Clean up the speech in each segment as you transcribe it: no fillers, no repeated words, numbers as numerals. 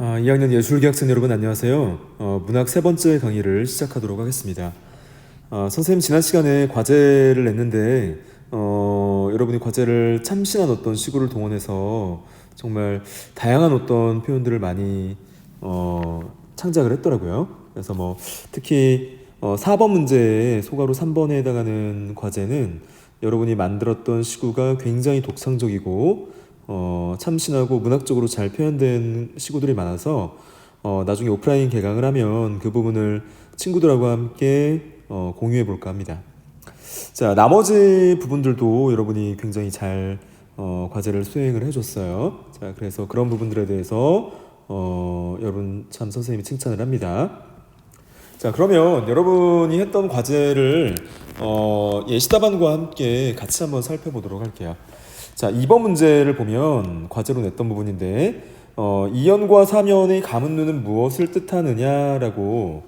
2학년 예술계 학생 여러분 안녕하세요. 문학 세 번째 강의를 시작하도록 하겠습니다. 선생님 지난 시간에 과제를 냈는데 여러분이 과제를 참신한 어떤 시구를 동원해서 정말 다양한 어떤 표현들을 많이 창작을 했더라고요. 그래서 특히 4번 문제의 소가로 3번에 해당하는 과제는 여러분이 만들었던 시구가 굉장히 독창적이고 참신하고 문학적으로 잘 표현된 시구들이 많아서 나중에 오프라인 개강을 하면 그 부분을 친구들하고 함께 공유해 볼까 합니다. 자, 나머지 부분들도 여러분이 굉장히 잘 과제를 수행을 해줬어요. 자, 그래서 그런 부분들에 대해서 여러분 참 선생님이 칭찬을 합니다. 자, 그러면 여러분이 했던 과제를 예시답안과 함께 같이 한번 살펴보도록 할게요. 자, 2번 문제를 보면 과제로 냈던 부분인데 2연과 3연의 가문누는 무엇을 뜻하느냐라고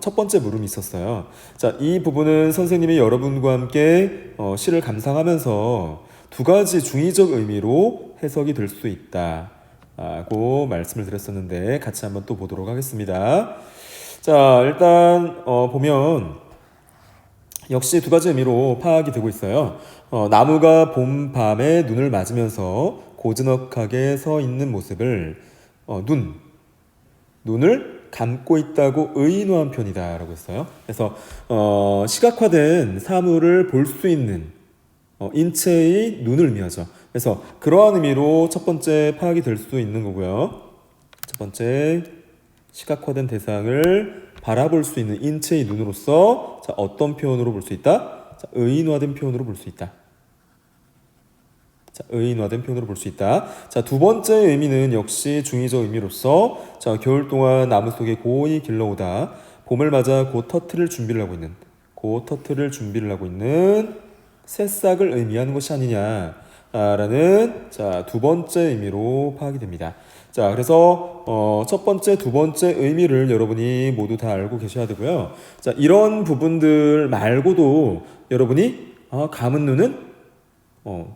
첫 번째 물음이 있었어요. 자, 이 부분은 선생님이 여러분과 함께 시를 감상하면서 두 가지 중의적 의미로 해석이 될 수 있다라고 말씀을 드렸었는데 같이 한번 또 보도록 하겠습니다. 자, 일단 보면 역시 두 가지 의미로 파악이 되고 있어요. 나무가 봄, 밤에 눈을 맞으면서 고즈넉하게 서 있는 모습을 눈을 감고 있다고 의인화한 편이다라고 했어요. 그래서 시각화된 사물을 볼 수 있는 인체의 눈을 의미하죠. 그래서 그러한 의미로 첫 번째 파악이 될 수 있는 거고요. 첫 번째, 시각화된 대상을 바라볼 수 있는 인체의 눈으로서 자, 어떤 표현으로 볼 수 있다? 자, 의인화된 표현으로 볼 수 있다. 자, 의인화된 표현으로 볼 수 있다. 자, 두 번째 의미는 역시 중의적 의미로서 자, 겨울 동안 나무 속에 고이 길러오다 봄을 맞아 곧 터트릴 준비를 하고 있는 새싹을 의미하는 것이 아니냐라는 자, 두 번째 의미로 파악이 됩니다. 자, 그래서 첫 번째, 두 번째 의미를 여러분이 모두 다 알고 계셔야 되고요. 자, 이런 부분들 말고도 여러분이 가문누는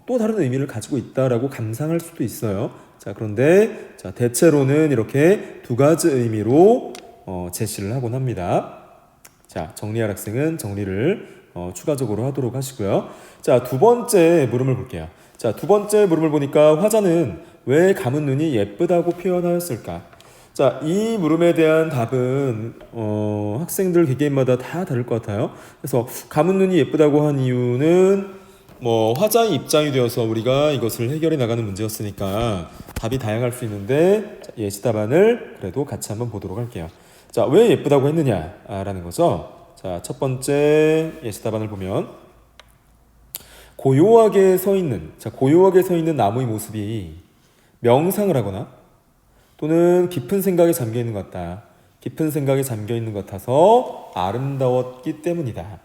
또 다른 의미를 가지고 있다라고 감상할 수도 있어요. 자, 그런데 자, 대체로는 이렇게 두 가지 의미로 제시를 하곤 합니다. 자, 정리할 학생은 정리를 추가적으로 하도록 하시고요. 자, 두 번째 물음을 볼게요. 자, 두 번째 물음을 보니까 화자는 왜 가문눈이 예쁘다고 표현하였을까? 자, 이 물음에 대한 답은 학생들 개개인마다 다 다를 것 같아요. 그래서 가문눈이 예쁘다고 한 이유는 화자의 입장이 되어서 우리가 이것을 해결해 나가는 문제였으니까 답이 다양할 수 있는데 자, 예시답안을 그래도 같이 한번 보도록 할게요. 자, 왜 예쁘다고 했느냐라는 거죠. 자, 첫 번째 예시답안을 보면 고요하게 서 있는 나무의 모습이 명상을 하거나 또는 깊은 생각에 잠겨 있는 것 같다. 깊은 생각에 잠겨 있는 것 같아서 아름다웠기 때문이다.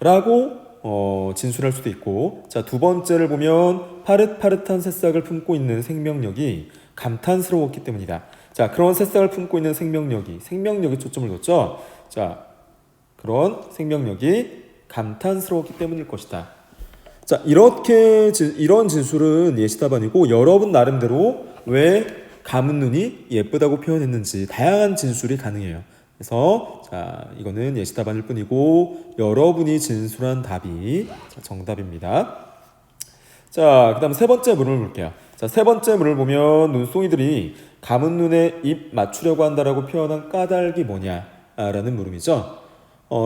라고 진술할 수도 있고, 자, 두 번째를 보면 파릇파릇한 새싹을 품고 있는 생명력이 감탄스러웠기 때문이다. 자, 그런 새싹을 품고 있는 생명력이 초점을 뒀죠. 자, 그런 생명력이 감탄스러웠기 때문일 것이다. 자, 이런 진술은 예시답안이고 여러분 나름대로 왜 가문눈이 예쁘다고 표현했는지 다양한 진술이 가능해요. 그래서 자, 이거는 예시답안일 뿐이고 여러분이 진술한 답이 정답입니다. 자, 그 다음 세 번째 물음을 볼게요. 자, 세 번째 물을 보면 눈송이들이 가문눈에 입 맞추려고 한다라고 표현한 까닭이 뭐냐라는 물음이죠.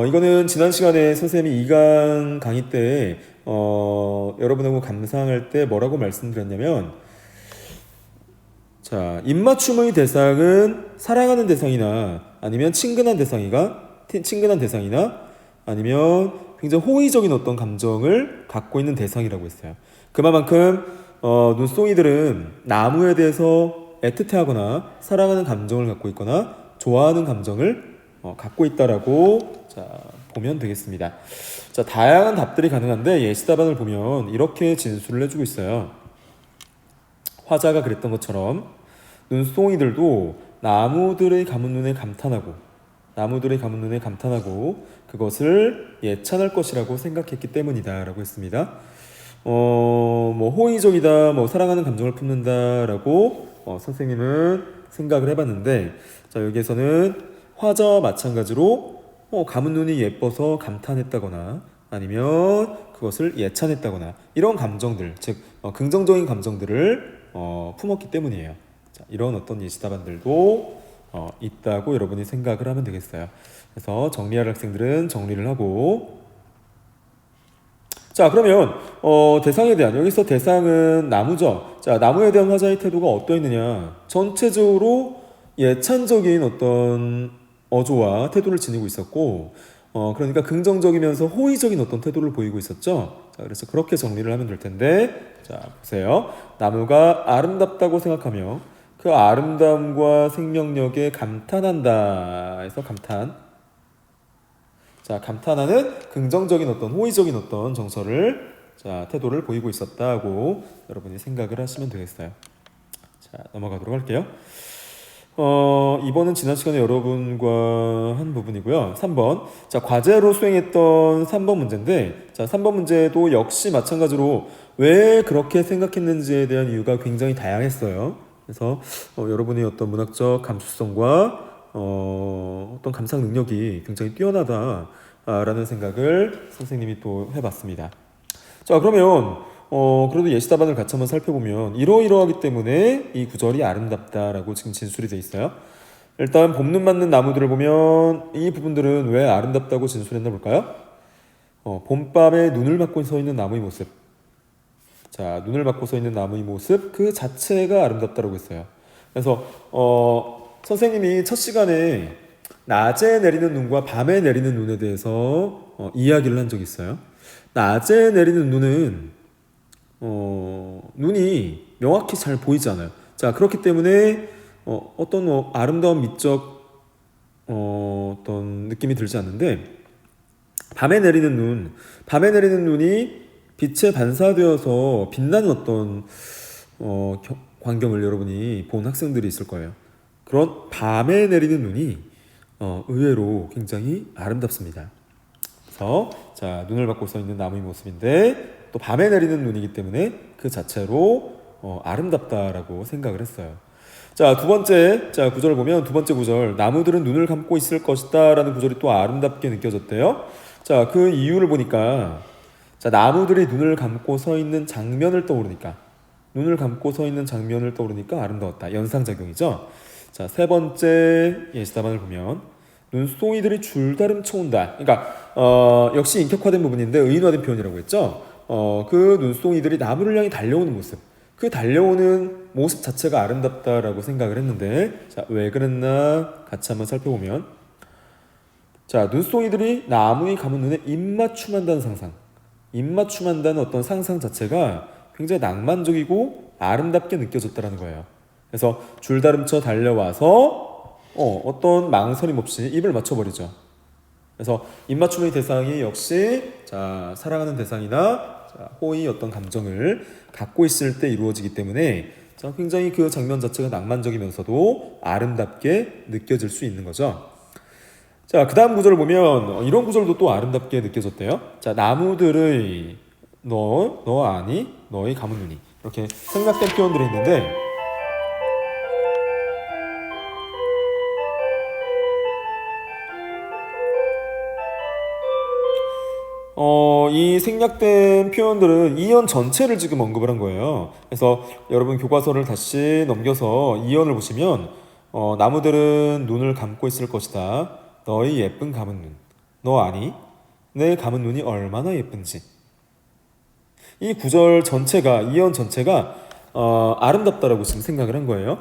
이거는 지난 시간에 선생님이 2강 강의 때 여러분하고 감상할 때 뭐라고 말씀드렸냐면 자, 입맞춤의 대상은 사랑하는 대상이나 아니면 친근한 대상이나 아니면 굉장히 호의적인 어떤 감정을 갖고 있는 대상이라고 했어요. 그만큼 눈송이들은 나무에 대해서 애틋해하거나 사랑하는 감정을 갖고 있거나 좋아하는 감정을 갖고 있다라고 자, 보면 되겠습니다. 자, 다양한 답들이 가능한데 예시답안을 보면 이렇게 진술을 해주고 있어요. 화자가 그랬던 것처럼 눈송이들도 나무들의 가문눈에 감탄하고 그것을 예찬할 것이라고 생각했기 때문이다 라고 했습니다. 호의적이다, 사랑하는 감정을 품는다라고 선생님은 생각을 해봤는데, 자, 여기에서는 화자와 마찬가지로 감은 눈이 예뻐서 감탄했다거나 아니면 그것을 예찬했다거나 이런 감정들, 즉 긍정적인 감정들을 품었기 때문이에요. 자, 이런 어떤 예시답안들도 있다고 여러분이 생각을 하면 되겠어요. 그래서 정리할 학생들은 정리를 하고, 자, 그러면 대상에 대한, 여기서 대상은 나무죠. 자, 나무에 대한 화자의 태도가 어떠했느냐? 전체적으로 예찬적인 어떤 어조와 태도를 지니고 있었고, 그러니까 긍정적이면서 호의적인 어떤 태도를 보이고 있었죠. 자, 그래서 그렇게 정리를 하면 될 텐데, 자, 보세요. 나무가 아름답다고 생각하며 그 아름다움과 생명력에 감탄한다 해서 감탄. 자, 감탄하는 긍정적인 어떤 호의적인 어떤 정서를, 자, 태도를 보이고 있었다고 여러분이 생각을 하시면 되겠어요. 자, 넘어가도록 할게요. 이번은 지난 시간에 여러분과 한 부분이고요. 3번. 자, 과제로 수행했던 3번 문제인데, 자, 3번 문제도 역시 마찬가지로 왜 그렇게 생각했는지에 대한 이유가 굉장히 다양했어요. 그래서 여러분의 어떤 문학적 감수성과 어떤 감상 능력이 굉장히 뛰어나다라는 생각을 선생님이 또 해봤습니다. 자, 그러면 그래도 예시답안을 같이 한번 살펴보면 이러이러하기 때문에 이 구절이 아름답다라고 지금 진술이 돼 있어요. 일단 봄눈 맞는 나무들을 보면 이 부분들은 왜 아름답다고 진술했나 볼까요? 봄밤에 눈을 맞고 서 있는 나무의 모습. 자, 눈을 맞고 서 있는 나무의 모습 그 자체가 아름답다라고 했어요. 그래서 선생님이 첫 시간에 낮에 내리는 눈과 밤에 내리는 눈에 대해서 이야기를 한 적이 있어요. 낮에 내리는 눈은 눈이 명확히 잘 보이지 않아요. 자, 그렇기 때문에 어떤 아름다운 미적 어떤 느낌이 들지 않는데, 밤에 내리는 눈이 빛에 반사되어서 빛나는 어떤 광경을 여러분이 본 학생들이 있을 거예요. 그런 밤에 내리는 눈이 의외로 굉장히 아름답습니다. 그래서 자, 눈을 받고 서 있는 나무의 모습인데 또 밤에 내리는 눈이기 때문에 그 자체로 아름답다라고 생각을 했어요. 자, 두 번째, 자, 구절을 보면 두 번째 구절, 나무들은 눈을 감고 있을 것이다 라는 구절이 또 아름답게 느껴졌대요. 자, 그 이유를 보니까, 자, 나무들이 눈을 감고 서 있는 장면을 떠오르니까 아름다웠다. 연상작용이죠. 자, 세 번째 예시답안을 보면 눈송이들이 줄다름 쳐온다. 그러니까 역시 인격화된 부분인데 의인화된 표현이라고 했죠. 그 눈송이들이 나무를 향해 달려오는 모습, 그 달려오는 모습 자체가 아름답다라고 생각을 했는데, 자, 왜 그랬나 같이 한번 살펴보면, 자, 눈송이들이 나무에 감은 눈에 입맞춤한다는 상상, 입맞춤한다는 어떤 상상 자체가 굉장히 낭만적이고 아름답게 느껴졌다는 거예요. 그래서 줄다름쳐 달려와서 어떤 망설임 없이 입을 맞춰버리죠. 그래서 입맞춤의 대상이 역시, 자, 사랑하는 대상이나, 자, 호의 어떤 감정을 갖고 있을 때 이루어지기 때문에, 자, 굉장히 그 장면 자체가 낭만적이면서도 아름답게 느껴질 수 있는 거죠. 자, 그 다음 구절을 보면 이런 구절도 또 아름답게 느껴졌대요. 자, 나무들의 너 아니 너의 감은 눈이, 이렇게 생략된 표현들이 있는데, 이 생략된 표현들은 이연 전체를 지금 언급을 한 거예요. 그래서 여러분 교과서를 다시 넘겨서 이연을 보시면 나무들은 눈을 감고 있을 것이다. 너의 예쁜 감은 눈. 너 아니? 내 감은 눈이 얼마나 예쁜지. 이 구절 전체가, 이연 전체가 아름답다라고 지금 생각을 한 거예요.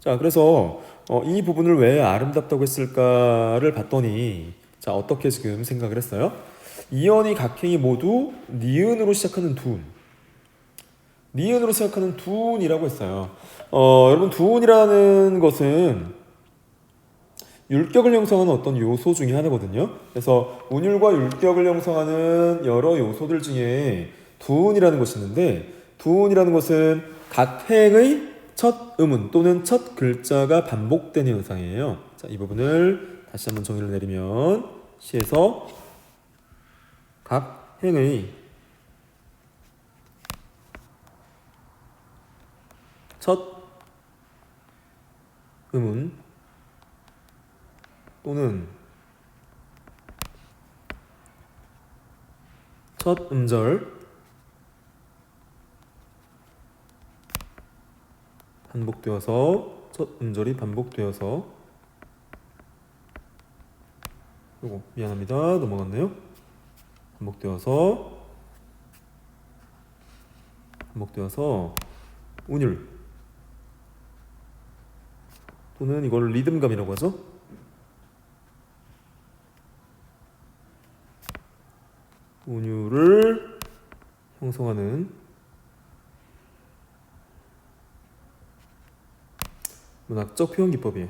자, 그래서 이 부분을 왜 아름답다고 했을까를 봤더니, 자, 어떻게 지금 생각을 했어요? 이연이 각행이 모두 니은으로 시작하는 둔이라고 했어요. 여러분, 둔이라는 것은 율격을 형성하는 어떤 요소 중에 하나거든요. 그래서 운율과 율격을 형성하는 여러 요소들 중에 둔이라는 것이 있는데, 둔이라는 것은 각 행의 첫 음운 또는 첫 글자가 반복되는 현상이에요. 자, 이 부분을 다시 한번 정의를 내리면, 시에서 각 행의 첫 음운 또는 첫 음절 반복되어서 첫 음절이 반복되어서 요거 미안합니다. 넘어갔네요. 반복되어서 운율 또는 이걸 리듬감이라고 하죠. 운율을 형성하는 문학적 표현 기법이에요.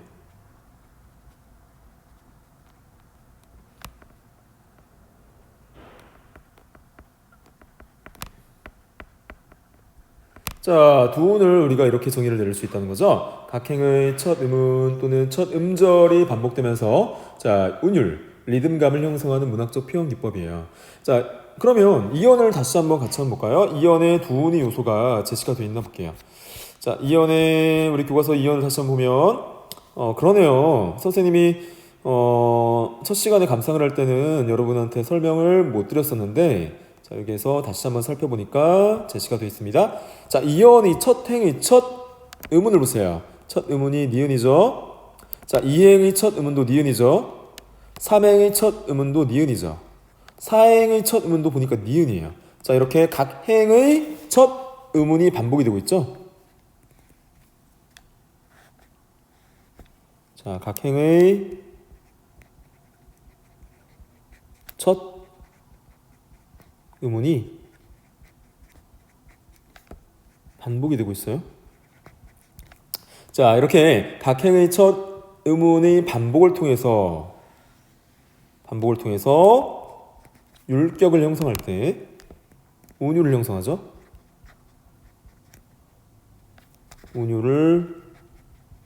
자, 두운을 우리가 이렇게 정의를 내릴 수 있다는 거죠. 각행의 첫 음운 또는 첫 음절이 반복되면서 자, 운율, 리듬감을 형성하는 문학적 표현 기법이에요. 자, 그러면 이연을 다시 한번 같이 한번 볼까요? 이연에 두운의 요소가 제시가 되어 있나 볼게요. 자, 이연에 우리 교과서 이연을 다시 한번 보면 그러네요. 선생님이 첫 시간에 감상을 할 때는 여러분한테 설명을 못 드렸었는데 자, 여기에서 다시 한번 살펴보니까 제시가 되어 있습니다. 자, 이연이 첫 행의 첫 음운을 보세요. 첫 음운이 니은이죠. 자, 이행의 첫 음운도 니은이죠. 삼행의 첫 음운도 니은이죠. 사행의 첫 음운도 보니까 니은이에요. 자, 이렇게 각 행의 첫 음운이 반복이 되고 있죠. 자, 각 행의 첫 음운이 반복이 되고 있어요. 자, 이렇게 각 행의 첫 음운의 반복을 통해서 율격을 형성할 때 운율을 형성하죠. 운율을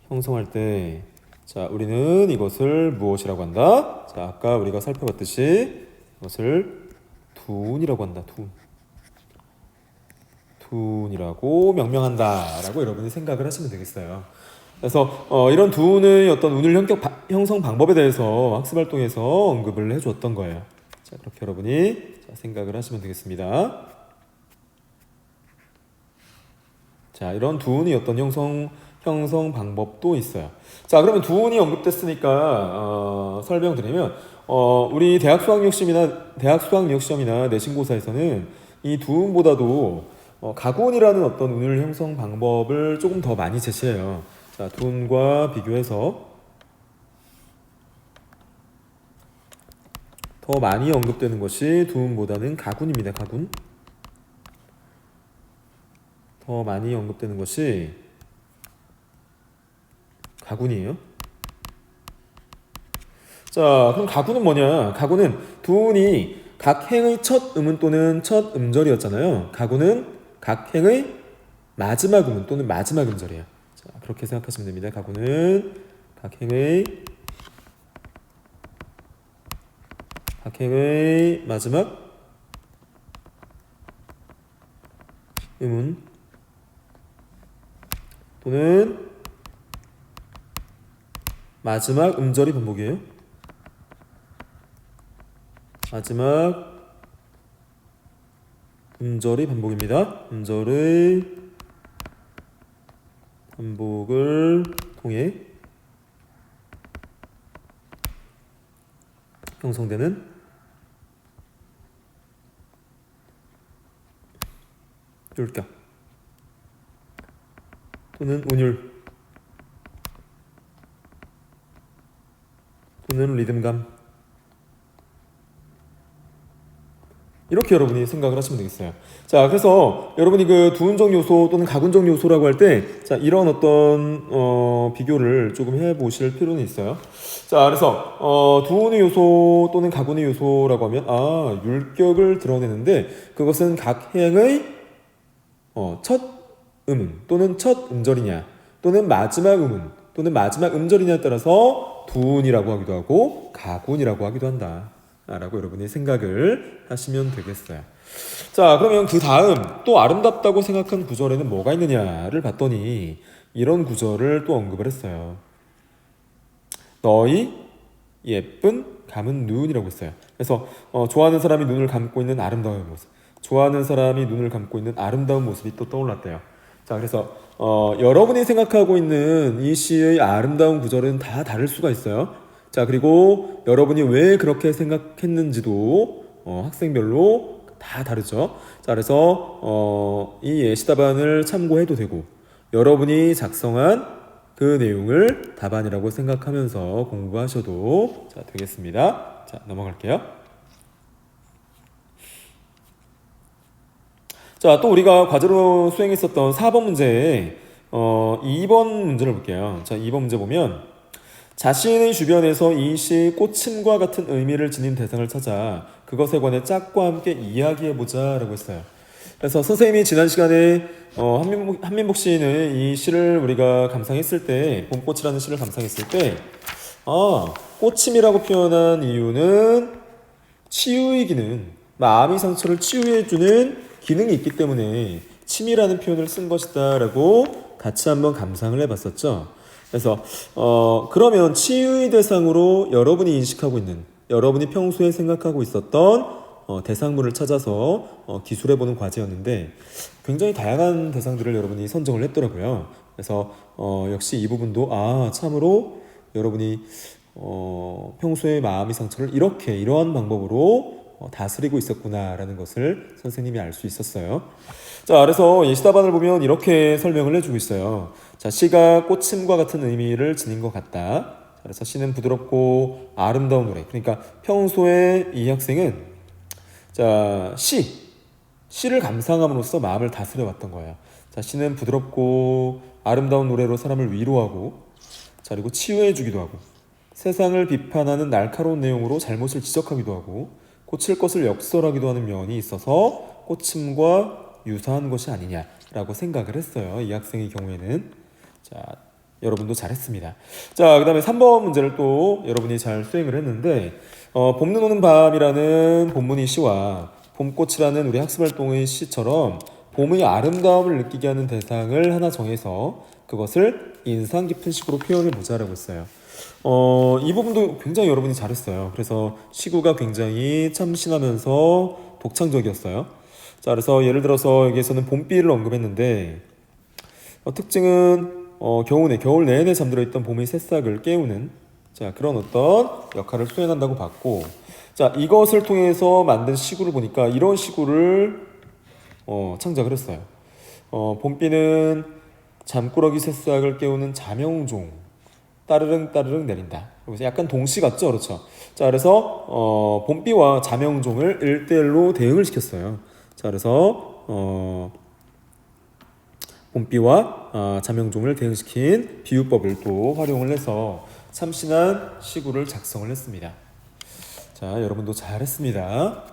형성할 때 자, 우리는 이것을 무엇이라고 한다? 자, 아까 우리가 살펴봤듯이 이것을 두운이라고 한다. 두운이라고 명명한다 라고 여러분이 생각을 하시면 되겠어요. 그래서 이런 두운의 어떤 운율 형성 방법에 대해서 학습활동에서 언급을 해주었던 거예요. 자, 그렇게 여러분이 생각을 하시면 되겠습니다. 자, 이런 두운의 어떤 형성 방법도 있어요. 자, 그러면 두운이 언급됐으니까 설명드리면 우리 대학 수학역시험이나 내신고사에서는 이 두운보다도 가군이라는 어떤 운율 형성 방법을 조금 더 많이 제시해요. 자, 두운과 비교해서 더 많이 언급되는 것이 두운보다는 가군입니다. 가군. 더 많이 언급되는 것이 가군이에요. 자, 그럼 가군은 뭐냐? 가군은 두운이 각 행의 첫 음운 또는 첫 음절이었잖아요. 가군은 각 행의 마지막 음운 또는 마지막 음절이에요. 자, 그렇게 생각하시면 됩니다. 가군은 각 행의 마지막 음운 또는 마지막 음절이 반복이에요. 마지막 음절이 반복입니다. 음절의 반복을 통해 형성되는 율격 또는 운율 또는 리듬감 이렇게 여러분이 생각을 하시면 되겠어요. 자, 그래서 여러분이 그 두운적 요소 또는 가군적 요소라고 할 때 자, 이런 어떤 비교를 조금 해보실 필요는 있어요. 자, 그래서 두운의 요소 또는 가군의 요소라고 하면 율격을 드러내는데 그것은 각 행의 첫 음운 또는 첫 음절이냐 또는 마지막 음운 또는 마지막 음절이냐에 따라서 두운이라고 하기도 하고 가군이라고 하기도 한다 라고 여러분이 생각을 하시면 되겠어요. 자, 그러면 그 다음 또 아름답다고 생각한 구절에는 뭐가 있느냐를 봤더니 이런 구절을 또 언급을 했어요. 너희 예쁜 감은 눈이라고 했어요. 그래서 좋아하는 사람이 눈을 감고 있는 아름다운 모습, 좋아하는 사람이 눈을 감고 있는 아름다운 모습이 또 떠올랐대요. 자, 그래서 여러분이 생각하고 있는 이 시의 아름다운 구절은 다 다를 수가 있어요. 자, 그리고 여러분이 왜 그렇게 생각했는지도 학생별로 다 다르죠. 자, 그래서 이 예시답안을 참고해도 되고, 여러분이 작성한 그 내용을 답안이라고 생각하면서 공부하셔도 되겠습니다. 자, 넘어갈게요. 자, 또 우리가 과제로 수행했었던 4번 문제에 2번 문제를 볼게요. 자, 2번 문제 보면 자신의 주변에서 이 시의 꽃침과 같은 의미를 지닌 대상을 찾아 그것에 관해 짝과 함께 이야기해보자 라고 했어요. 그래서 선생님이 지난 시간에 한민복 시인의 이 시를 우리가 감상했을 때, 봄꽃이라는 시를 감상했을 때 꽃침이라고 표현한 이유는 치유의 기능, 마음의 상처를 치유해주는 기능이 있기 때문에 침이라는 표현을 쓴 것이다 라고 같이 한번 감상을 해봤었죠. 그래서 그러면 치유의 대상으로 여러분이 인식하고 있는, 여러분이 평소에 생각하고 있었던 대상물을 찾아서 기술해보는 과제였는데 굉장히 다양한 대상들을 여러분이 선정을 했더라고요. 그래서 역시 이 부분도 참으로 여러분이 평소에 마음의 상처를 이러한 방법으로 다스리고 있었구나라는 것을 선생님이 알 수 있었어요. 자, 그래서 예시답안을 보면 이렇게 설명을 해주고 있어요. 자, 시가 꽃침과 같은 의미를 지닌 것 같다. 그래서 시는 부드럽고 아름다운 노래. 그러니까 평소에 이 학생은 자, 시를 감상함으로써 마음을 다스려 왔던 거예요. 자, 시는 부드럽고 아름다운 노래로 사람을 위로하고, 자, 그리고 치유해 주기도 하고, 세상을 비판하는 날카로운 내용으로 잘못을 지적하기도 하고, 고칠 것을 역설하기도 하는 면이 있어서 꽃침과 유사한 것이 아니냐라고 생각을 했어요. 이 학생의 경우에는. 자, 여러분도 잘했습니다. 자, 그 다음에 3번 문제를 또 여러분이 잘 수행을 했는데 봄눈 오는 밤이라는 본문의 시와 봄꽃이라는 우리 학습활동의 시처럼 봄의 아름다움을 느끼게 하는 대상을 하나 정해서 그것을 인상 깊은 식으로 표현해 보자라고 했어요. 이 부분도 굉장히 여러분이 잘했어요. 그래서 시구가 굉장히 참신하면서 독창적이었어요. 자, 그래서 예를 들어서 여기에서는 봄비를 언급했는데 특징은 겨울 내내 잠들어 있던 봄의 새싹을 깨우는 그런 어떤 역할을 수행한다고 봤고, 자, 이것을 통해서 만든 시구를 보니까 이런 시구를 창작을 했어요. 봄비는 잠꾸러기 새싹을 깨우는 잠영종, 따르릉 따르릉 내린다. 그래서 약간 동시 같죠, 그렇죠? 자, 그래서 봄비와 잠영종을 1대1로 대응을 시켰어요. 자, 그래서 봄비와 잠영종을 대응시킨 비유법을 또 활용을 해서 참신한 시구를 작성을 했습니다. 자, 여러분도 잘했습니다.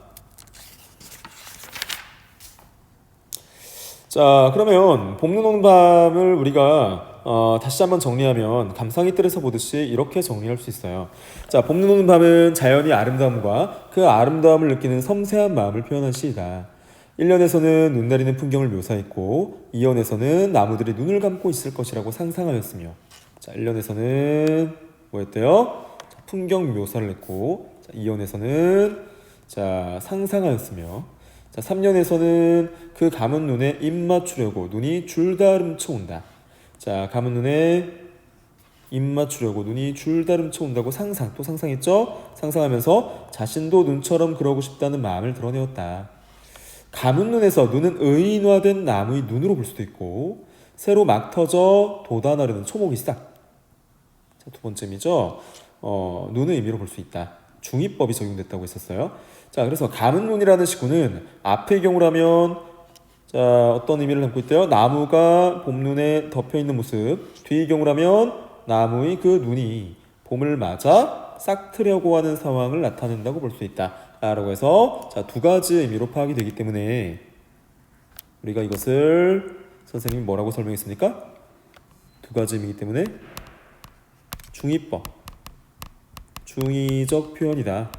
자, 그러면 봄눈 오는 밤을 우리가 다시 한번 정리하면 감상의 뜰에서 보듯이 이렇게 정리할 수 있어요. 자, 봄눈 오는 밤은 자연의 아름다움과 그 아름다움을 느끼는 섬세한 마음을 표현한 시이다. 1년에서는 눈 내리는 풍경을 묘사했고 2년에서는 나무들이 눈을 감고 있을 것이라고 상상하였으며, 자, 1년에서는 뭐였대요? 풍경 묘사를 했고, 2년에서는 상상하였으며, 자, 3년에서는 그 감은 눈에 입 맞추려고 눈이 줄다름쳐 온다. 자, 감은 눈에 입 맞추려고 눈이 줄다름쳐 온다고 또 상상했죠? 상상하면서 자신도 눈처럼 그러고 싶다는 마음을 드러내었다. 감은 눈에서 눈은 의인화된 나무의 눈으로 볼 수도 있고, 새로 막 터져 돋아나르는 초목의 싹. 자, 두 번째이죠. 눈의 의미로 볼 수 있다. 중의법이 적용됐다고 했었어요. 자, 그래서 감은 눈이라는 시구는 앞의 경우라면 어떤 의미를 담고 있대요? 나무가 봄눈에 덮여 있는 모습. 뒤의 경우라면 나무의 그 눈이 봄을 맞아 싹트려고 하는 상황을 나타낸다고 볼 수 있다 라고 해서 두 가지 의미로 파악이 되기 때문에 우리가 이것을 선생님이 뭐라고 설명했습니까? 두 가지 의미이기 때문에 중의법, 중의적 표현이다.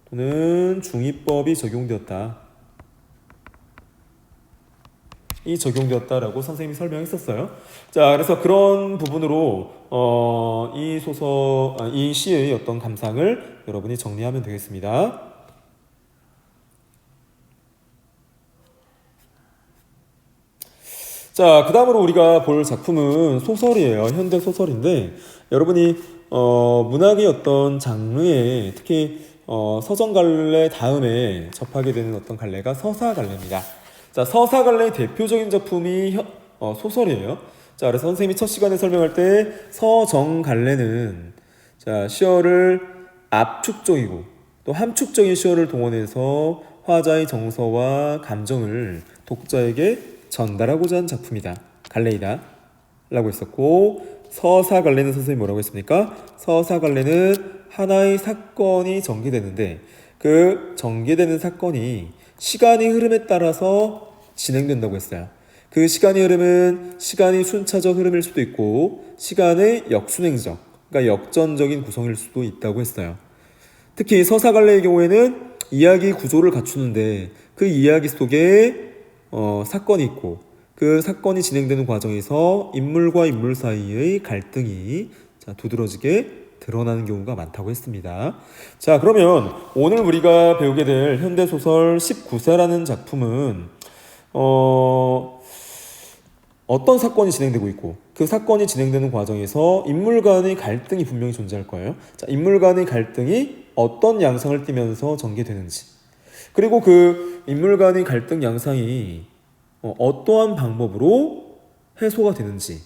또는 중의법이 적용되었다. 적용되었다라고 선생님이 설명했었어요. 자, 그래서 그런 부분으로 이 시의 어떤 감상을 여러분이 정리하면 되겠습니다. 자, 그 다음으로 우리가 볼 작품은 소설이에요. 현대 소설인데, 여러분이, 문학의 어떤 장르에, 특히, 서정갈래 다음에 접하게 되는 어떤 갈래가 서사갈래입니다. 자, 서사갈래의 대표적인 작품이 소설이에요. 자, 그래서 선생님이 첫 시간에 설명할 때, 서정갈래는, 자, 시어를 압축적이고, 또 함축적인 시어를 동원해서 화자의 정서와 감정을 독자에게 전달하고자 한 작품이다. 갈래이다. 라고 했었고, 서사갈래는 선생님이 뭐라고 했습니까? 서사갈래는 하나의 사건이 전개되는데 그 전개되는 사건이 시간의 흐름에 따라서 진행된다고 했어요. 그 시간의 흐름은 시간이 순차적 흐름일 수도 있고 시간의 역순행적, 그러니까 역전적인 구성일 수도 있다고 했어요. 특히 서사갈래의 경우에는 이야기 구조를 갖추는데 그 이야기 속에 사건이 있고 그 사건이 진행되는 과정에서 인물과 인물 사이의 갈등이 두드러지게 드러나는 경우가 많다고 했습니다. 자, 그러면 오늘 우리가 배우게 될 현대소설 19세라는 작품은 어떤 사건이 진행되고 있고 그 사건이 진행되는 과정에서 인물 간의 갈등이 분명히 존재할 거예요. 자, 인물 간의 갈등이 어떤 양상을 띠면서 전개되는지, 그리고 그 인물 간의 갈등 양상이 어떠한 방법으로 해소가 되는지.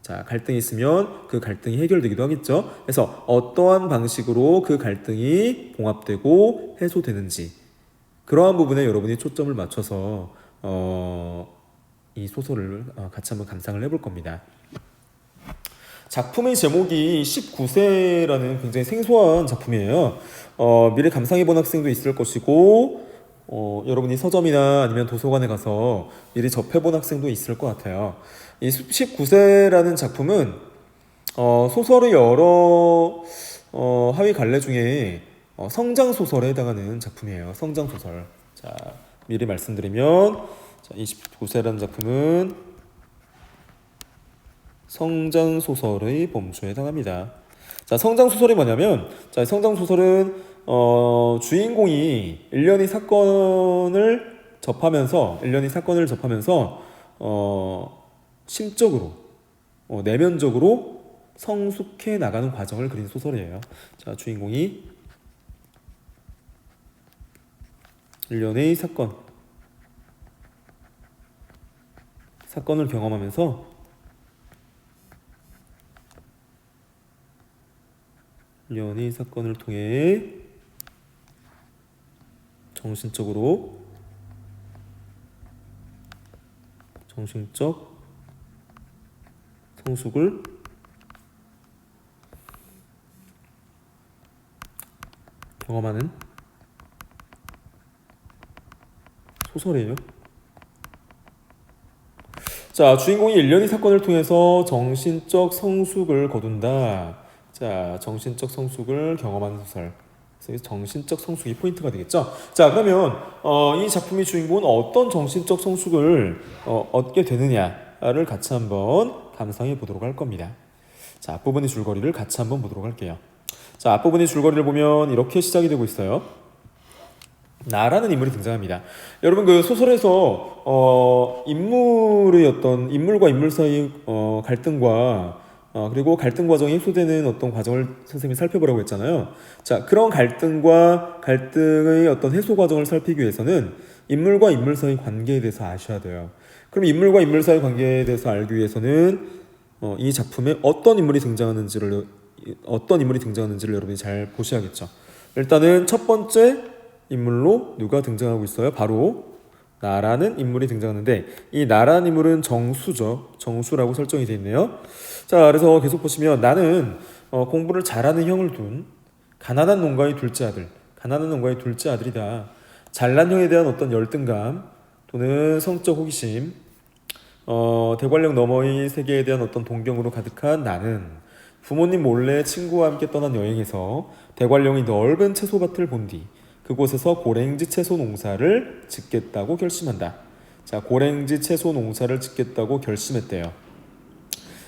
자, 갈등이 있으면 그 갈등이 해결되기도 하겠죠. 그래서 어떠한 방식으로 그 갈등이 봉합되고 해소되는지, 그러한 부분에 여러분이 초점을 맞춰서 이 소설을 같이 한번 감상을 해볼 겁니다. 작품의 제목이 19세라는 굉장히 생소한 작품이에요. 미리 감상해본 학생도 있을 것이고 여러분이 서점이나 아니면 도서관에 가서 미리 접해본 학생도 있을 것 같아요. 이 19세라는 작품은 소설의 여러 하위 갈래 중에 성장소설에 해당하는 작품이에요. 성장소설. 자, 미리 말씀드리면, 자, 29세라는 작품은 성장소설의 범주에 해당합니다. 자, 성장소설이 뭐냐면, 자, 성장소설은 주인공이 일련의 사건을 접하면서 심적으로, 내면적으로 성숙해 나가는 과정을 그린 소설이에요. 자, 주인공이 일련의 사건을 경험하면서 일련의 사건을 통해 정신적 성숙을 경험하는 소설이에요. 자, 주인공이 일련의 사건을 통해서 정신적 성숙을 거둔다. 자, 정신적 성숙을 경험하는 소설. 그래서 정신적 성숙이 포인트가 되겠죠. 자, 그러면 이 작품의 주인공은 어떤 정신적 성숙을 얻게 되느냐를 같이 한번 감상해 보도록 할 겁니다. 자, 앞부분의 줄거리를 같이 한번 보도록 할게요. 자, 앞부분의 줄거리를 보면 이렇게 시작이 되고 있어요. 나라는 인물이 등장합니다. 여러분, 그 소설에서 인물과 인물 사이 갈등과 그리고 갈등 과정이 해소되는 어떤 과정을 선생님이 살펴보라고 했잖아요. 자, 그런 갈등의 어떤 해소 과정을 살피기 위해서는 인물과 인물 사이 관계에 대해서 아셔야 돼요. 그럼 인물과 인물 사이 관계에 대해서 알기 위해서는 이 작품에 어떤 인물이 등장하는지를 여러분이 잘 보셔야겠죠. 일단은 첫 번째 인물로 누가 등장하고 있어요? 바로 나라는 인물이 등장하는데, 이 나라는 인물은 정수죠. 정수라고 설정이 되어 있네요. 자, 그래서 계속 보시면 나는 공부를 잘하는 형을 둔 가난한 농가의 둘째 아들이다. 잘난 형에 대한 어떤 열등감 또는 성적 호기심, 대관령 너머의 세계에 대한 어떤 동경으로 가득한 나는 부모님 몰래 친구와 함께 떠난 여행에서 대관령의 넓은 채소밭을 본 뒤 그곳에서 고랭지 채소 농사를 짓겠다고 결심한다. 자, 고랭지 채소 농사를 짓겠다고 결심했대요.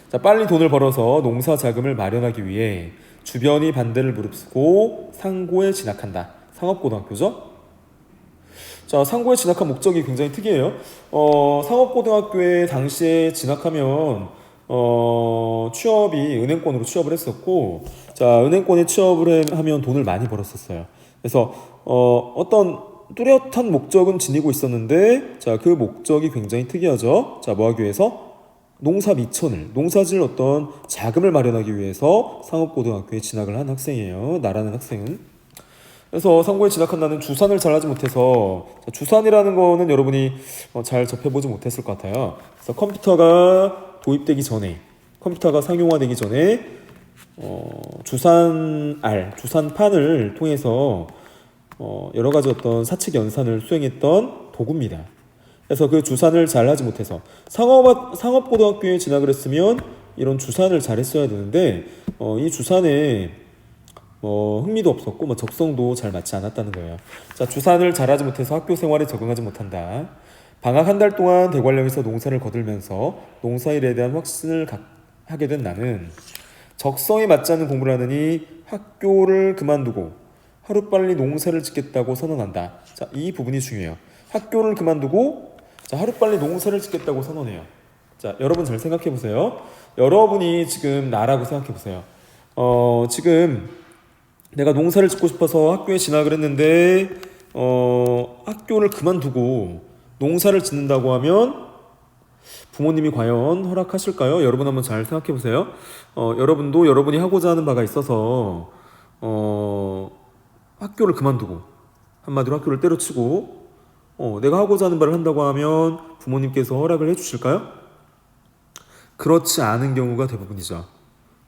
자, 빨리 돈을 벌어서 농사 자금을 마련하기 위해 주변이 반대를 무릅쓰고 상고에 진학한다. 상업고등학교죠? 자, 상고에 진학한 목적이 굉장히 특이해요. 상업고등학교에 당시에 진학하면 취업이 은행권으로 취업을 했었고, 자, 은행권에 취업을 하면 돈을 많이 벌었었어요. 그래서 어떤 뚜렷한 목적은 지니고 있었는데, 자, 그 목적이 굉장히 특이하죠. 자, 뭐 하기 위해서? 농사 미천을, 농사질 어떤 자금을 마련하기 위해서 상업고등학교에 진학을 한 학생이에요. 나라는 학생은. 그래서 상고에 진학한 나는 주산을 잘하지 못해서, 주산이라는 거는 여러분이 잘 접해보지 못했을 것 같아요. 그래서 컴퓨터가 도입되기 전에, 컴퓨터가 상용화되기 전에 주산판을 통해서 여러 가지 어떤 사칙 연산을 수행했던 도구입니다. 그래서 그 주산을 잘하지 못해서 상업고등학교에 진학을 했으면 이런 주산을 잘했어야 되는데 이 주산에 흥미도 없었고 적성도 잘 맞지 않았다는 거예요. 자, 주산을 잘하지 못해서 학교 생활에 적응하지 못한다. 방학 한 달 동안 대관령에서 농사를 거들면서 농사일에 대한 확신을 하게 된 나는 적성에 맞지 않는 공부를 하느니 학교를 그만두고 하루빨리 농사를 짓겠다고 선언한다. 자, 이 부분이 중요해요. 학교를 그만두고 하루빨리 농사를 짓겠다고 선언해요. 자, 여러분 잘 생각해 보세요. 여러분이 지금 나라고 생각해 보세요. 지금 내가 농사를 짓고 싶어서 학교에 진학을 했는데 학교를 그만두고 농사를 짓는다고 하면 부모님이 과연 허락하실까요? 여러분 한번 잘 생각해 보세요. 여러분도 여러분이 하고자 하는 바가 있어서 학교를 그만두고, 한마디로 학교를 때려치고 내가 하고자 하는 바를 한다고 하면 부모님께서 허락을 해주실까요? 그렇지 않은 경우가 대부분이죠.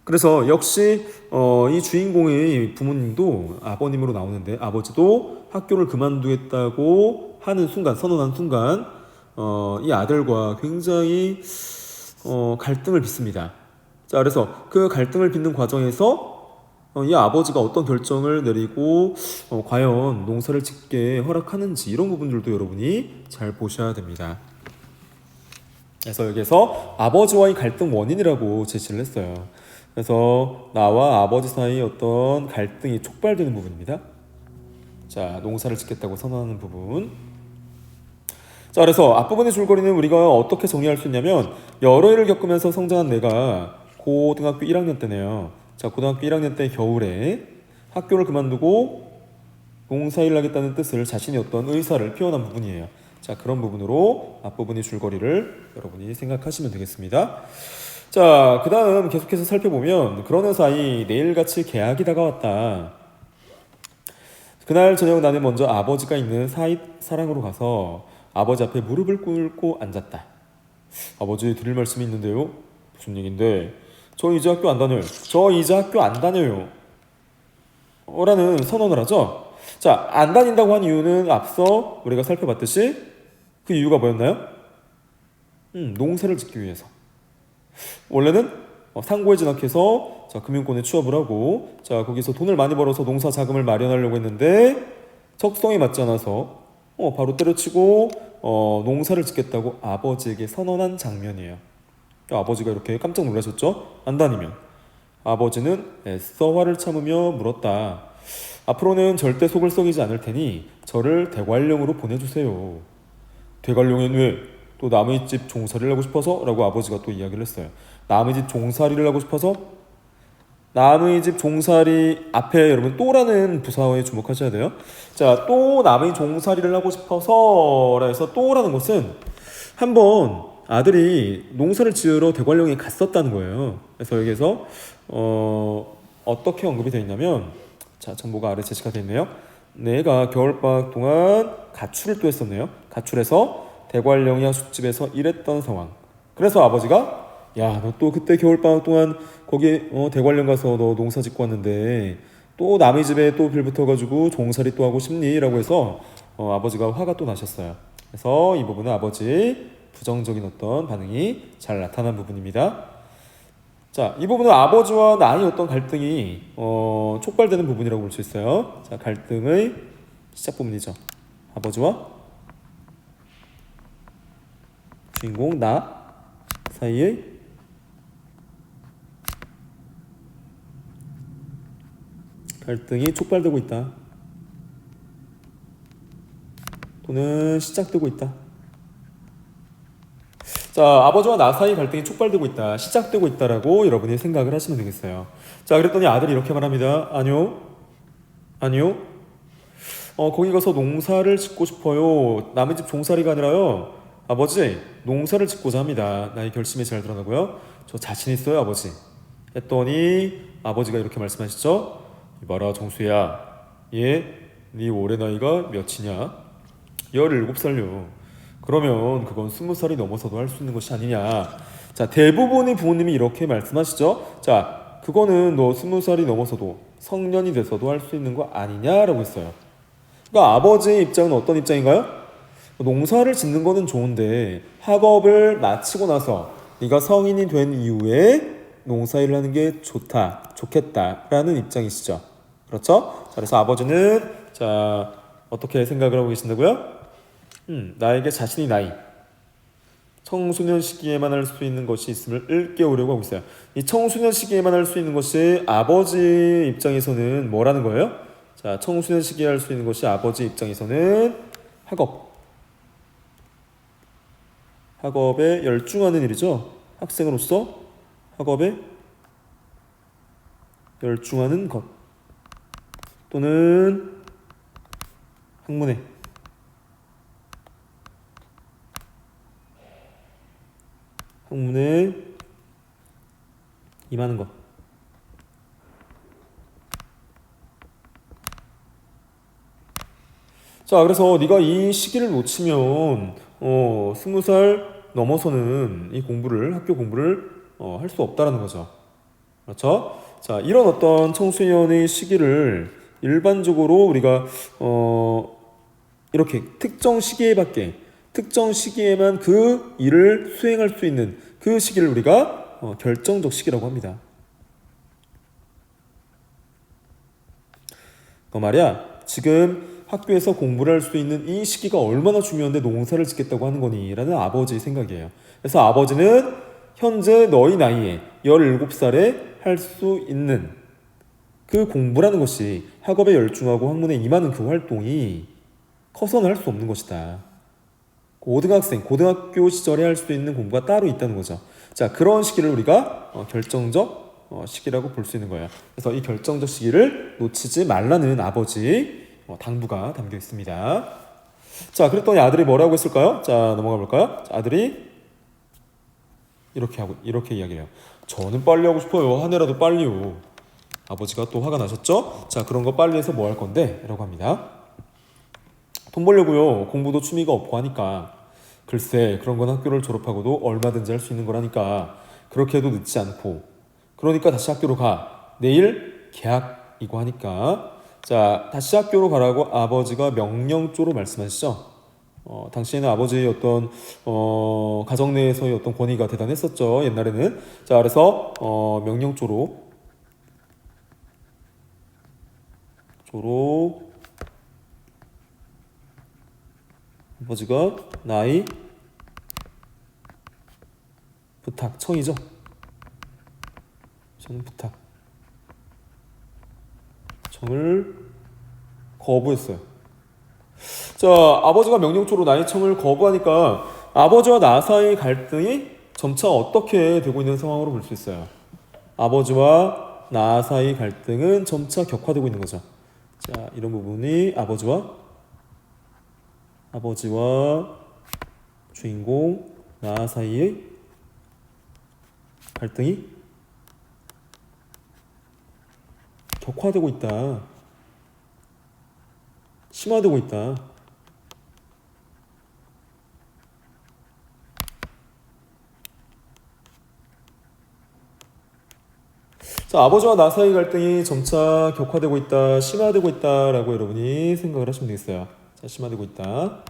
그래서 역시 이 주인공의 부모님도 아버님으로 나오는데, 아버지도 학교를 그만두겠다고 하는 순간, 선언한 순간 이 아들과 굉장히 갈등을 빚습니다. 자, 그래서 그 갈등을 빚는 과정에서 이 아버지가 어떤 결정을 내리고 과연 농사를 짓게 허락하는지, 이런 부분들도 여러분이 잘 보셔야 됩니다. 그래서 여기에서 아버지와의 갈등 원인이라고 제시를 했어요. 그래서 나와 아버지 사이 어떤 갈등이 촉발되는 부분입니다. 자, 농사를 짓겠다고 선언하는 부분. 자, 그래서 앞부분의 줄거리는 우리가 어떻게 정리할 수 있냐면, 여러 일을 겪으면서 성장한 내가 고등학교 1학년 때네요. 자, 고등학교 1학년 때 겨울에 학교를 그만두고 농사일을 하겠다는 뜻을, 자신의 어떤 의사를 표현한 부분이에요. 자, 그런 부분으로 앞부분의 줄거리를 여러분이 생각하시면 되겠습니다. 자, 그 다음 계속해서 살펴보면, 그러는 사이 내일같이 개학이 다가왔다. 그날 저녁 나는 먼저 아버지가 있는 사랑으로 가서 아버지 앞에 무릎을 꿇고 앉았다. 아버지, 드릴 말씀이 있는데요. 무슨 얘긴데? 저 이제 학교 안 다녀요. 저 이제 학교 안 다녀요. 라는 선언을 하죠. 자, 안 다닌다고 한 이유는 앞서 우리가 살펴봤듯이 그 이유가 뭐였나요? 농사를 짓기 위해서. 원래는 상고에 진학해서 금융권에 취업을 하고, 자, 거기서 돈을 많이 벌어서 농사 자금을 마련하려고 했는데 적성에 맞지 않아서 바로 때려치고 농사를 짓겠다고 아버지에게 선언한 장면이에요. 아버지가 이렇게 깜짝 놀라셨죠? 안 다니면. 아버지는 애써 화를 참으며 물었다. 앞으로는 절대 속을 썩이지 않을 테니 저를 대관령으로 보내주세요. 대관령엔 왜? 또 남의 집 종살이를 하고 싶어서? 라고 아버지가 또 이야기를 했어요. 남의 집 종살이를 하고 싶어서? 남의 집 종살이 앞에 여러분 또라는 부사어에 주목하셔야 돼요. 자, 또 남의 종살이를 하고 싶어서 라 해서 또라는 것은 한번 아들이 농사를 지으러 대관령에 갔었다는 거예요. 그래서 여기에서 어떻게 언급이 되어 있냐면, 자, 정보가 아래 제시가 되어 있네요. 내가 겨울방학 동안 가출을 또 했었네요. 가출해서 대관령이 하숙집에서 일했던 상황. 그래서 아버지가, 야, 너 또 그때 겨울방학 동안 거기 대관령 가서 너 농사 짓고 왔는데 또 남의 집에 또 빌붙어가지고 종살이 또 하고 싶니? 라고 해서 아버지가 화가 또 나셨어요. 그래서 이 부분은 아버지 부정적인 어떤 반응이 잘 나타난 부분입니다. 자, 이 부분은 아버지와 나의 어떤 갈등이 촉발되는 부분이라고 볼 수 있어요. 자, 갈등의 시작 부분이죠. 아버지와 주인공 나 사이에 갈등이 촉발되고 있다. 또는 시작되고 있다. 자, 아버지와 나 사이 갈등이 촉발되고 있다. 시작되고 있다라고 여러분이 생각을 하시면 되겠어요. 자, 그랬더니 아들이 이렇게 말합니다. 아니요. 아니요. 거기 가서 농사를 짓고 싶어요. 남의 집 종살이가 아니라요. 아버지, 농사를 짓고자 합니다. 나의 결심이 잘 드러나고요. 저 자신 있어요, 아버지. 했더니 아버지가 이렇게 말씀하시죠. 이봐라, 정수야. 네 올해 나이가 몇이냐? 17살요. 그러면 그건 20살이 넘어서도 할 수 있는 것이 아니냐. 자, 대부분의 부모님이 이렇게 말씀하시죠. 자, 그거는 너 20살이 넘어서도 성년이 돼서도 할 수 있는 거 아니냐라고 했어요. 그러니까 아버지의 입장은 어떤 입장인가요? 농사를 짓는 거는 좋은데 학업을 마치고 나서 네가 성인이 된 이후에 농사일을 하는 게 좋겠다라는 입장이시죠. 그렇죠? 자, 그래서 아버지는 자, 어떻게 생각을 하고 계신다고요? 나에게 자신이 나이 청소년 시기에만 할 수 있는 것이 있음을 일깨우려고 하고 있어요. 이 청소년 시기에만 할 수 있는 것이 아버지 입장에서는 뭐라는 거예요? 자, 청소년 시기에 할 수 있는 것이 아버지 입장에서는 학업에 열중하는 일이죠. 학생으로서 학업에 열중하는 것 또는 학문에 임하는 것. 자, 그래서 네가 이 시기를 놓치면 20살 넘어서는 이 공부를 학교 공부를 할 수 없다라는 거죠. 그렇죠? 자, 이런 어떤 청소년의 시기를 일반적으로 우리가 이렇게 특정 시기에만 그 일을 수행할 수 있는 그 시기를 우리가 결정적 시기라고 합니다. 말이야, 지금 학교에서 공부를 할 수 있는 이 시기가 얼마나 중요한데 농사를 짓겠다고 하는 거니? 라는 아버지의 생각이에요. 그래서 아버지는 현재 너희 나이에 17살에 할 수 있는 그 공부라는 것이 학업에 열중하고 학문에 임하는 그 활동이 커서는 할 수 없는 것이다. 고등학교 시절에 할 수 있는 공부가 따로 있다는 거죠. 자, 그런 시기를 우리가 결정적 시기라고 볼 수 있는 거예요. 그래서 이 결정적 시기를 놓치지 말라는 아버지 당부가 담겨 있습니다. 자, 그랬더니 아들이 뭐라고 했을까요? 자, 넘어가 볼까요? 자, 아들이 이렇게 이야기해요. 저는 빨리 하고 싶어요. 한 해라도 빨리요. 아버지가 또 화가 나셨죠? 자, 그런 거 빨리 해서 뭐 할 건데? 라고 합니다. 돈 벌려고요. 공부도 취미가 없고 하니까. 글쎄, 그런 건 학교를 졸업하고도 얼마든지 할 수 있는 거라니까. 그렇게 해도 늦지 않고. 그러니까 다시 학교로 가. 내일 개학이고 하니까. 자, 다시 학교로 가라고 아버지가 명령조로 말씀하시죠. 당시에는 아버지의 어떤 가정 내에서의 어떤 권위가 대단했었죠. 옛날에는. 자, 그래서 명령조로 아버지가 나이 부탁 청이죠. 저는 부탁 청을 거부했어요. 자, 아버지가 명령조로 나이 청을 거부하니까 아버지와 나 사이 갈등이 점차 어떻게 되고 있는 상황으로 볼 수 있어요. 아버지와 나 사이 갈등은 점차 격화되고 있는 거죠. 자, 이런 부분이 아버지와 주인공 나 사이의 갈등이 격화되고 있다. 심화되고 있다. 자, 아버지와 나 사이 갈등이 점차 격화되고 있다, 심화되고 있다라고 여러분이 생각을 하시면 되겠어요. 자, 심화되고 있다.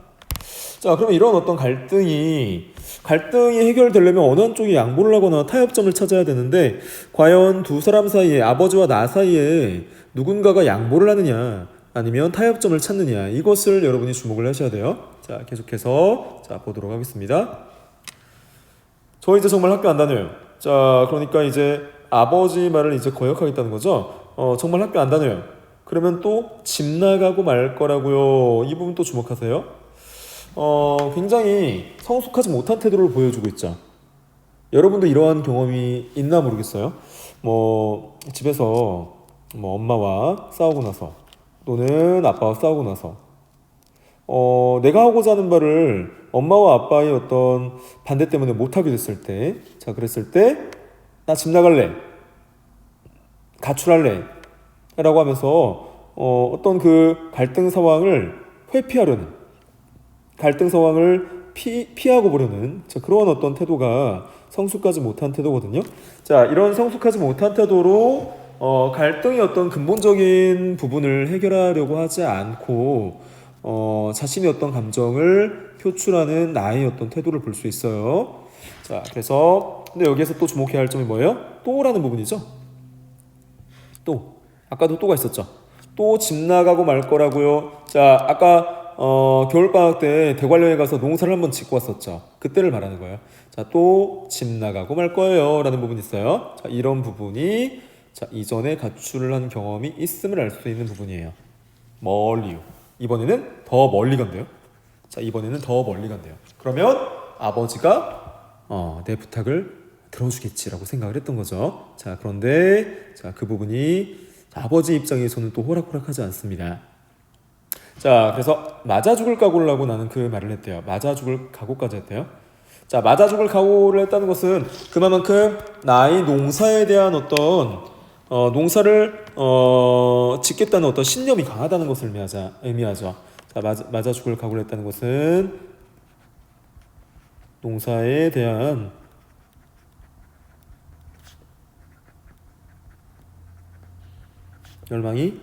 자, 그러면 이런 어떤 갈등이 해결되려면 어느 한쪽이 양보를 하거나 타협점을 찾아야 되는데 과연 두 사람 사이에 아버지와 나 사이에 누군가가 양보를 하느냐 아니면 타협점을 찾느냐 이것을 여러분이 주목을 하셔야 돼요. 자, 계속해서 보도록 하겠습니다. 저 이제 정말 학교 안 다녀요. 자, 그러니까 이제 아버지 말을 이제 거역하겠다는 거죠. 정말 학교 안 다녀요. 그러면 또 집 나가고 말 거라고요. 이 부분 또 주목하세요. 굉장히 성숙하지 못한 태도를 보여주고 있죠. 여러분도 이러한 경험이 있나 모르겠어요. 뭐 집에서 뭐 엄마와 싸우고 나서 또는 아빠와 싸우고 나서 내가 하고자 하는 말을 엄마와 아빠의 어떤 반대 때문에 못하게 됐을 때, 자, 그랬을 때, 나 집 나갈래, 가출할래, 라고 하면서, 어떤 그 갈등 상황을 회피하려는, 갈등 상황을 피하고 보려는, 자, 그런 어떤 태도가 성숙하지 못한 태도거든요. 자, 이런 성숙하지 못한 태도로, 갈등의 어떤 근본적인 부분을 해결하려고 하지 않고, 자신의 어떤 감정을 표출하는 나의 어떤 태도를 볼 수 있어요. 자, 그래서 근데 여기에서 또 주목해야 할 점이 뭐예요? 또라는 부분이죠. 또 아까도 또가 있었죠. 또 집 나가고 말 거라고요. 자, 아까 겨울방학 때 대관령에 가서 농사를 한번 짓고 왔었죠. 그때를 말하는 거예요. 자, 또 집 나가고 말 거예요 라는 부분이 있어요. 자, 이런 부분이 자, 이전에 가출을 한 경험이 있음을 알 수 있는 부분이에요. 멀리요. 이번에는 더 멀리 간대요. 자, 이번에는 더 멀리 간대요. 그러면 아버지가 내 부탁을 들어주겠지라고 생각을 했던 거죠. 자, 그런데 자, 그 부분이 아버지 입장에서는 또 호락호락하지 않습니다. 자, 그래서 맞아 죽을 각오를 하고 나는 그 말을 했대요. 맞아 죽을 각오까지 했대요. 자, 맞아 죽을 각오를 했다는 것은 그만큼 나의 농사에 대한 어떤 농사를 짓겠다는 어떤 신념이 강하다는 것을 의미하죠. 자, 맞아 죽을 각오를 했다는 것은 농사에 대한 열망이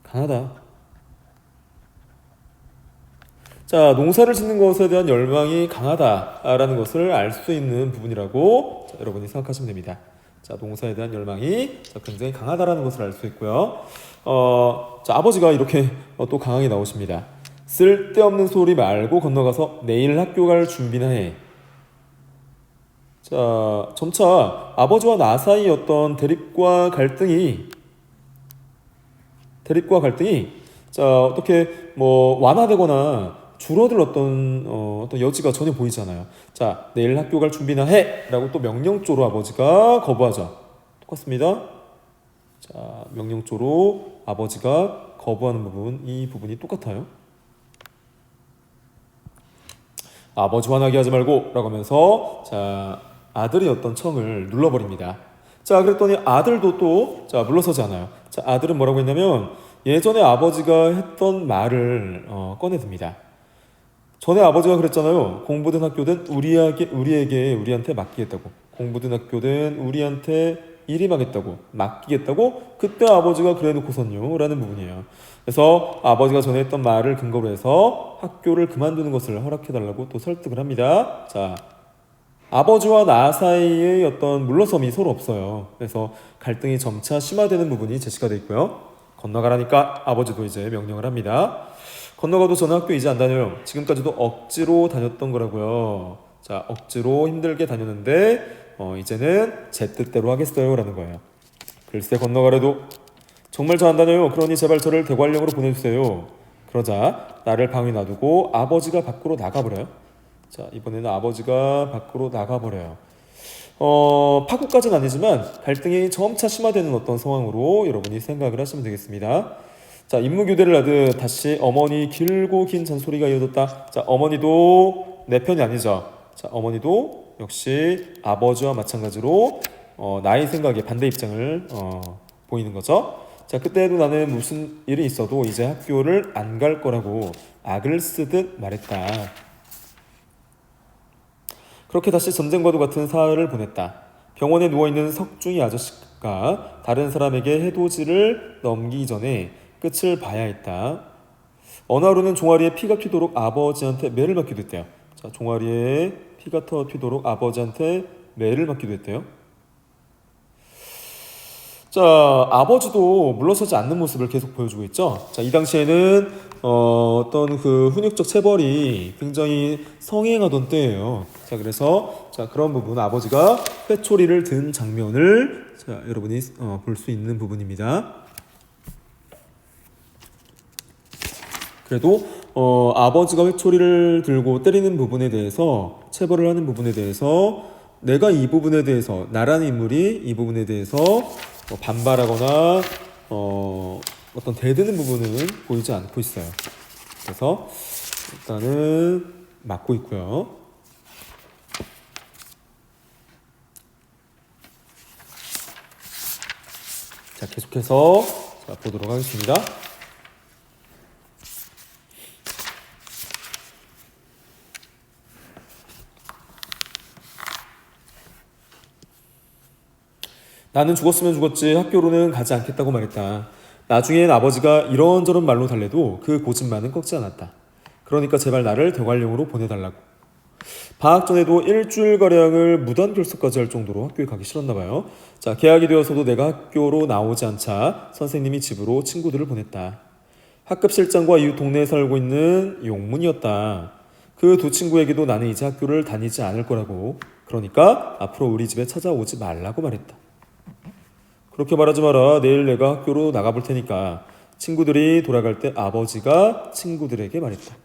강하다. 자, 농사를 짓는 것에 대한 열망이 강하다라는 것을 알 수 있는 부분이라고 자, 여러분이 생각하시면 됩니다. 자, 농사에 대한 열망이 굉장히 강하다라는 것을 알 수 있고요. 자, 아버지가 이렇게 또 강하게 나오십니다. 쓸데없는 소리 말고 건너가서 내일 학교 갈 준비나 해. 자, 점차 아버지와 나 사이 어떤 대립과 갈등이 자, 어떻게 뭐 완화되거나 줄어들 어떤 여지가 전혀 보이지 않아요. 자, 내일 학교 갈 준비나 해! 라고 또 명령조로 아버지가 거부하죠. 똑같습니다. 자, 명령조로 아버지가 거부하는 부분, 이 부분이 똑같아요. 아버지 화나게 하지 말고 라고 하면서 자, 아들이 어떤 청을 눌러버립니다. 자, 그랬더니 아들도 또 자, 물러서지 않아요. 자, 아들은 뭐라고 했냐면 예전에 아버지가 했던 말을 꺼내듭니다. 전에 아버지가 그랬잖아요. 공부든 학교든 우리한테 맡기겠다고. 공부든 학교든 우리한테 일임하겠다고, 맡기겠다고. 그때 아버지가 그래놓고선요 라는 부분이에요. 그래서 아버지가 전에 했던 말을 근거로 해서 학교를 그만두는 것을 허락해달라고 또 설득을 합니다. 자, 아버지와 나 사이의 어떤 물러섬이 서로 없어요. 그래서 갈등이 점차 심화되는 부분이 제시가 되어 있고요. 건너가라니까 아버지도 이제 명령을 합니다. 건너가도 저는 학교 이제 안 다녀요. 지금까지도 억지로 다녔던 거라고요. 자, 억지로 힘들게 다녔는데 이제는 제 뜻대로 하겠어요 라는 거예요. 글쎄 건너가래도 정말 저 안 다녀요. 그러니 제발 저를 대관령으로 보내주세요. 그러자 나를 방에 놔두고 아버지가 밖으로 나가버려요. 자, 이번에는 아버지가 밖으로 나가버려요. 파국까지는 아니지만 갈등이 점차 심화되는 어떤 상황으로 여러분이 생각을 하시면 되겠습니다. 자, 임무교대를 하듯 다시 어머니 길고 긴 잔소리가 이어졌다. 자, 어머니도 내 편이 아니죠. 자, 어머니도 역시 아버지와 마찬가지로 나의 생각에 반대 입장을 보이는 거죠. 자, 그때도 나는 무슨 일이 있어도 이제 학교를 안 갈 거라고 악을 쓰듯 말했다. 그렇게 다시 전쟁과도 같은 사흘을 보냈다. 병원에 누워있는 석중이 아저씨가 다른 사람에게 해돋이를 넘기기 전에 끝을 봐야 했다. 어느 하루는 종아리에 피가 튀도록 아버지한테 매를 맞기도 했대요. 자, 종아리에 피가 튀도록 아버지한테 매를 맞기도 했대요. 자, 아버지도 물러서지 않는 모습을 계속 보여주고 있죠. 자, 이 당시에는 어떤 그 훈육적 체벌이 굉장히 성행하던 때예요. 자, 그래서 자, 그런 부분 아버지가 회초리를 든 장면을 자, 여러분이 볼 수 있는 부분입니다. 그래도 아버지가 회초리를 들고 때리는 부분에 대해서 체벌을 하는 부분에 대해서 내가 이 부분에 대해서 나라는 인물이 이 부분에 대해서 반발하거나 어떤 대드는 부분은 보이지 않고 있어요. 그래서 일단은 막고 있고요. 자, 계속해서 자, 보도록 하겠습니다. 나는 죽었으면 죽었지 학교로는 가지 않겠다고 말했다. 나중엔 아버지가 이런저런 말로 달래도 그 고집만은 꺾지 않았다. 그러니까 제발 나를 대관령으로 보내달라고. 방학 전에도 일주일가량을 무단 결석까지 할 정도로 학교에 가기 싫었나 봐요. 자, 개학이 되어서도 내가 학교로 나오지 않자 선생님이 집으로 친구들을 보냈다. 학급 실장과 이웃 동네에 살고 있는 용문이었다. 그 두 친구에게도 나는 이제 학교를 다니지 않을 거라고. 그러니까 앞으로 우리 집에 찾아오지 말라고 말했다. 그렇게 말하지 마라. 내일 내가 학교로 나가볼 테니까. 친구들이 돌아갈 때 아버지가 친구들에게 말했다.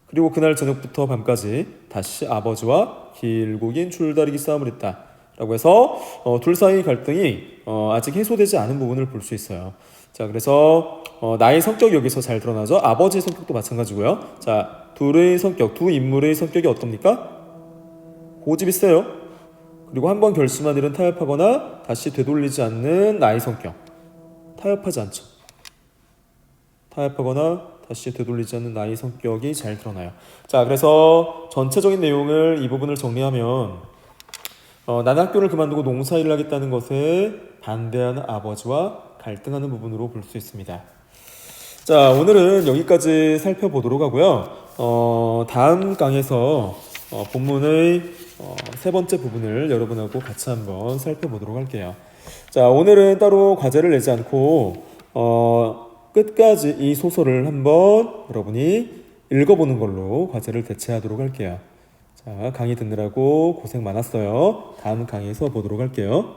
그리고 그날 저녁부터 밤까지 다시 아버지와 길고 긴 줄다리기 싸움을 했다. 라고 해서 둘 사이 갈등이 아직 해소되지 않은 부분을 볼 수 있어요. 자, 그래서 나의 성격이 여기서 잘 드러나죠. 아버지의 성격도 마찬가지고요. 자, 둘의 성격, 두 인물의 성격이 어떻습니까? 고집이 세요. 그리고 한번 결심한 일은 타협하거나 다시 되돌리지 않는 나의 성격. 타협하지 않죠. 타협하거나 다시 되돌리지 않는 나의 성격이 잘 드러나요. 자, 그래서 전체적인 내용을 이 부분을 정리하면 나는 학교를 그만두고 농사일을 하겠다는 것에 반대하는 아버지와 갈등하는 부분으로 볼 수 있습니다. 자, 오늘은 여기까지 살펴보도록 하고요. 다음 강에서 본문의 세 번째 부분을 여러분하고 같이 한번 살펴보도록 할게요. 자, 오늘은 따로 과제를 내지 않고 끝까지 이 소설을 한번 여러분이 읽어보는 걸로 과제를 대체하도록 할게요. 자, 강의 듣느라고 고생 많았어요. 다음 강의에서 보도록 할게요.